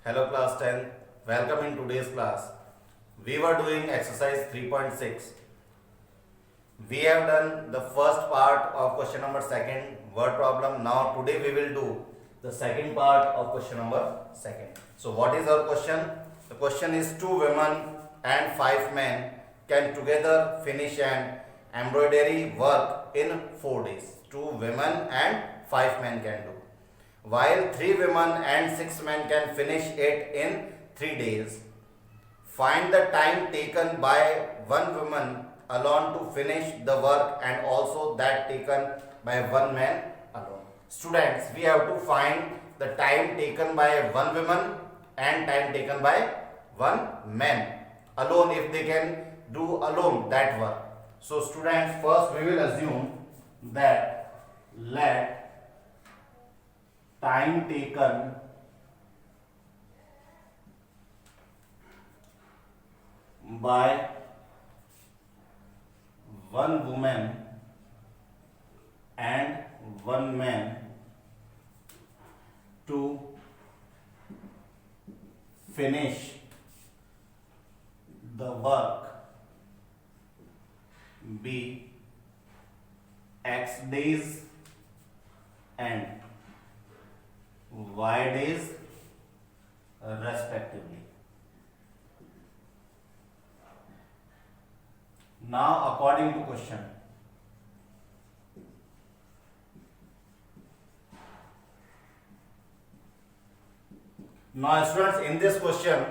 Hello class 10, welcome in today's class. We were doing exercise 3.6. We have done the first part of question number second word problem. Now today we will do the second part of question number second. So what is our question? The question is two women and five men can together finish an embroidery work in 4 days. Two women and five men can do, while 3 women and 6 men can finish it in 3 days. Find the time taken by one woman alone to finish the work and also that taken by one man alone. Students, we have to find the time taken by one woman and time taken by one man alone, if they can do alone that work. So students, first we will assume that let time taken by one woman and one man to finish the work be X days and Y days respectively. Now according to question, now students, in this question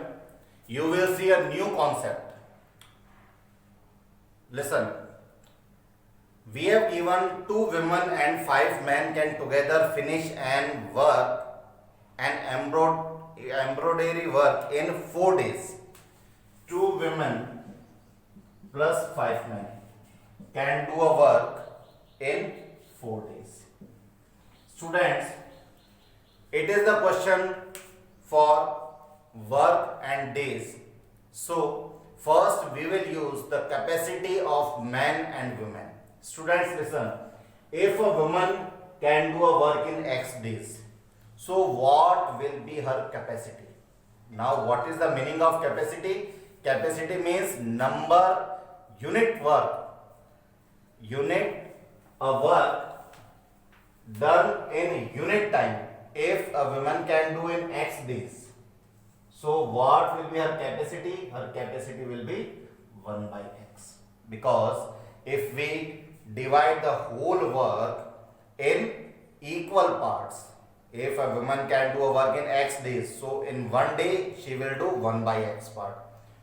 you will see a new concept. Listen, we have given two women and five men can together finish and work an embroidery work in 4 days. Two women plus 5 men can do a work in 4 days. Students, it is the question for work and days. So first we will use the capacity of men and women. Students, listen, if a woman can do a work in X days, so what will be her capacity? Now what is the meaning of capacity? Capacity means number, unit work, unit a work done in unit time. If a woman can do in X days, so what will be her capacity? Her capacity will be 1 by X, because if we divide the whole work in equal parts, if a woman can do a work in X days, so in 1 day she will do 1 by X part.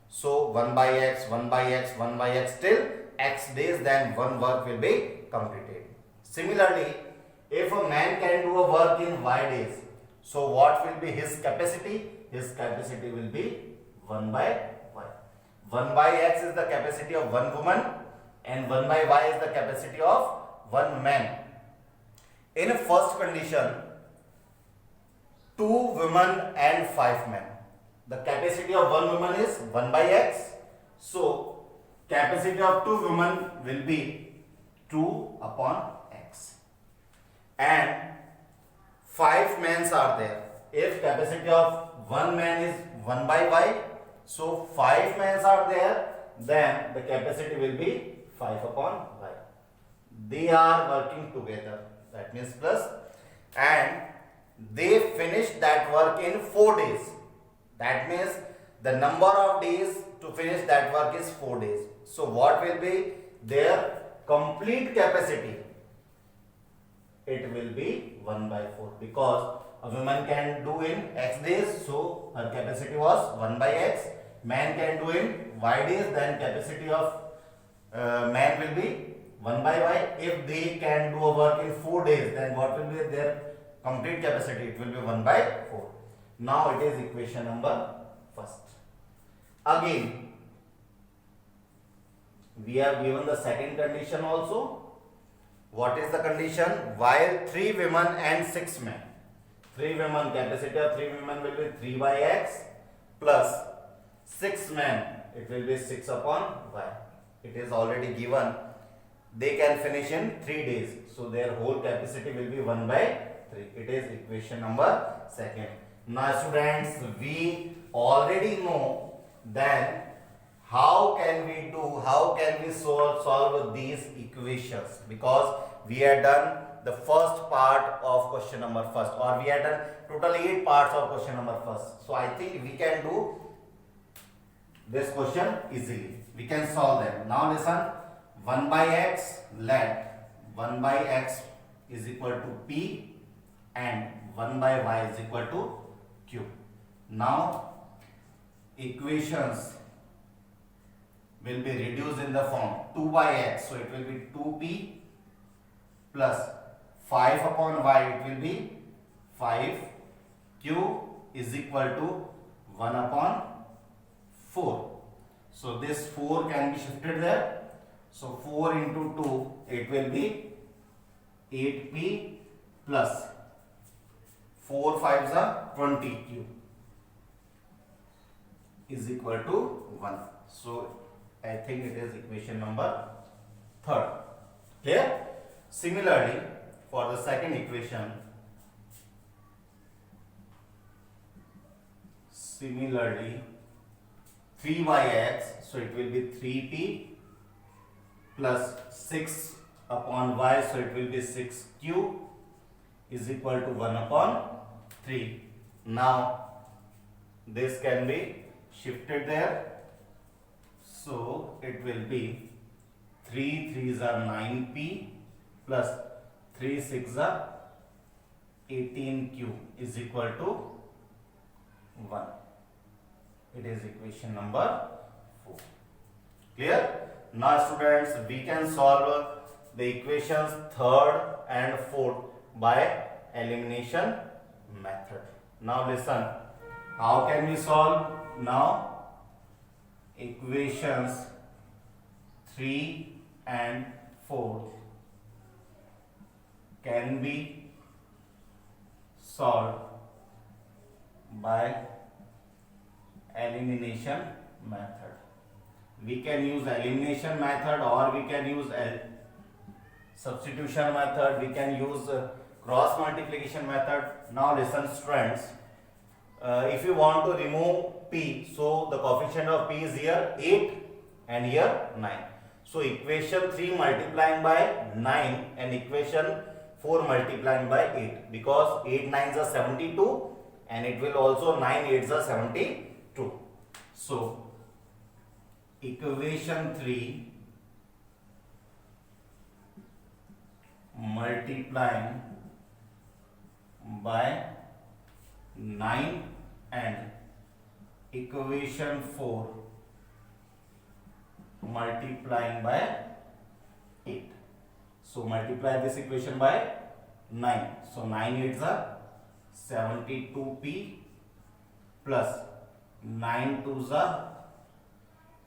So 1 by X, 1 by X, 1 by X till X days, then one work will be completed. Similarly, if a man can do a work in Y days, so what will be his capacity? His capacity will be 1 by Y. 1 by X is the capacity of one woman and 1 by Y is the capacity of one man. In a first condition, 2 women and 5 men. The capacity of one woman is 1 by X. So capacity of 2 women will be 2 upon X. And 5 men are there. If capacity of one man is 1 by Y, so 5 men are there, then the capacity will be 5 upon Y. They are working together, that means plus, and they finish that work in 4 days. That means the number of days to finish that work is 4 days. So what will be their complete capacity? It will be 1 by 4, because a woman can do in X days, so her capacity was 1 by X. Man can do in Y days, then capacity of man will be 1 by Y. If they can do a work in 4 days, then what will be their complete capacity? It will be 1 by 4. Now it is equation number first. Again, we have given the second condition also. What is the condition? While 3 women and 6 men. 3 women, capacity of 3 women will be 3 by X plus 6 men, it will be 6 upon Y. It is already given. They can finish in 3 days. So their whole capacity will be 1 by 3. It is equation number second. Now students, we already know then how can we solve these equations, because we had done the first part of question number first, or we had done total 8 parts of question number first. So I think we can do this question easily. We can solve them. Now listen, 1 by x, let 1 by x is equal to p and 1 by y is equal to q. Now equations will be reduced in the form 2 by x, so it will be 2p plus 5 upon y, it will be 5q is equal to 1 upon 4. So this 4 can be shifted there. So 4 into 2, it will be 8p plus 4 5s are 20q is equal to 1. So I think it is equation number 3rd. Clear? Similarly, for the second equation, 3 by x, so it will be 3p plus 6 upon y, so it will be 6q is equal to 1 upon 3. Now this can be shifted there, so it will be 3 3s are 9p plus 3 6s are 18q is equal to 1. It is equation number 4. Clear? Now students, we can solve the equations 3rd and 4th by elimination method. Now listen, how can we solve? Now equations 3 and 4 can be solved by elimination method. We can use elimination method, or we can use substitution method, we can use cross multiplication method. Now listen students, if you want to remove p, so the coefficient of p is here 8 and here 9. So equation 3 multiplying by 9 and equation 4 multiplying by 8, because 8 9s are 72 and it will also 9 8s are 72. So equation 3 multiplying by 9 and equation 4 multiplying by 8. So multiply this equation by 9. So 9 8s are 72p plus 9 2s are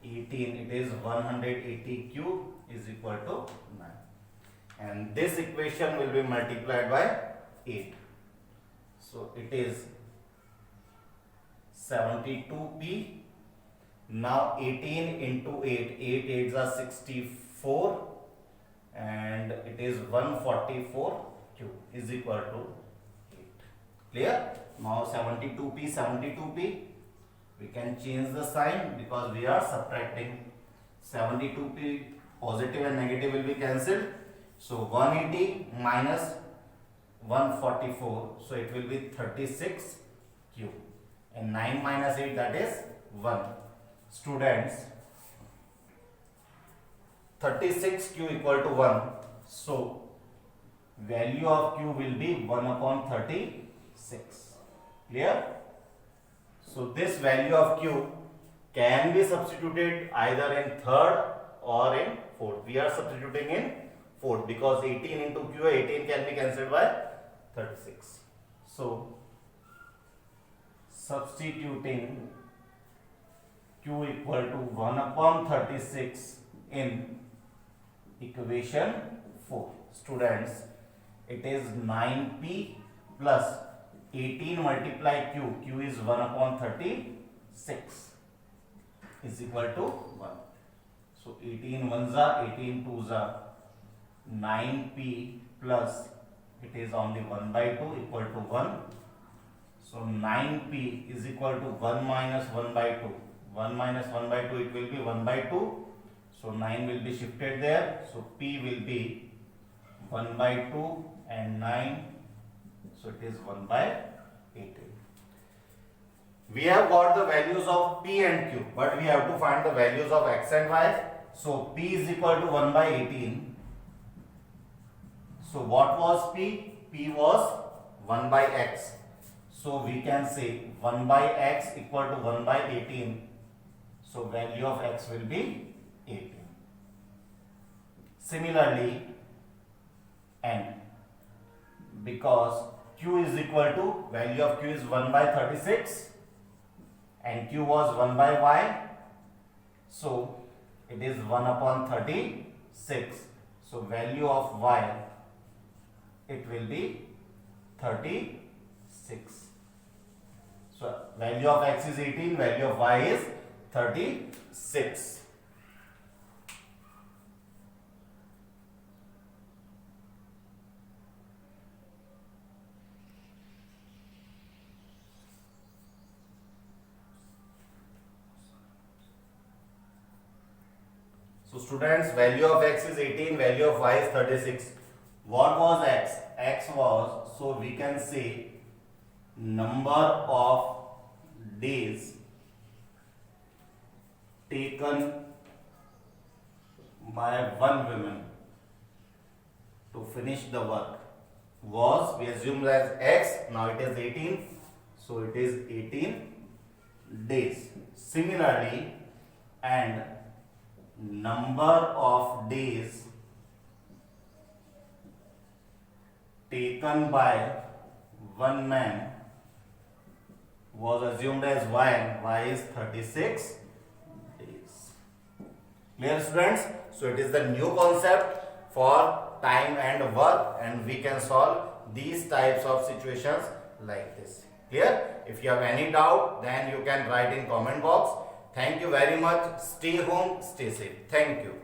18. It is 180q is equal to 9. And this equation will be multiplied by 8. So it is 72p. Now 18 into 8, 8 8s are 64 and it is 144q is equal to 8. Clear? Now 72p, we can change the sign because we are subtracting. 72p positive and negative will be cancelled. So 180 minus 144, so it will be 36q, and 9 minus 8, that is 1. Students, 36q equal to 1, so value of q will be 1 upon 36. Clear? So this value of q can be substituted either in 3rd or in 4th. We are substituting in 4th because 18 into q, 18 can be cancelled by 36. So substituting q equal to 1 upon 36 in equation 4. Students, it is 9p plus 18 multiply q, q is 1 upon 36 is equal to 1. So 18 1s are 18 2s are 9p plus, it is only 1 by 2 equal to 1. So 9p is equal to 1 minus 1 by 2. 1 minus 1 by 2, it will be 1 by 2. So 9 will be shifted there. So p will be 1 by 2 and 9. So it is 1 by 18. We have got the values of p and q, but we have to find the values of x and y. So p is equal to 1 by 18. So what was p? P was 1 by x. So we can say 1 by x equal to 1 by 18. So value of x will be 18. Similarly, n, because q is equal to, value of q is 1 by 36 and q was 1 by y. So it is 1 upon 36. So value of y, it will be 36. So value of x is 18, value of y is 36. So students, value of x is 18, value of y is 36. What was x? X was, so we can say, number of days taken by one woman to finish the work was, we assume as x, now it is 18, so it is 18 days. Similarly, and number of days taken by one man was assumed as y, and y is 36 days. Clear, students? So it is the new concept for time and work, and we can solve these types of situations like this. Clear? If you have any doubt, then you can write in comment box. Thank you very much. Stay home, stay safe. Thank you.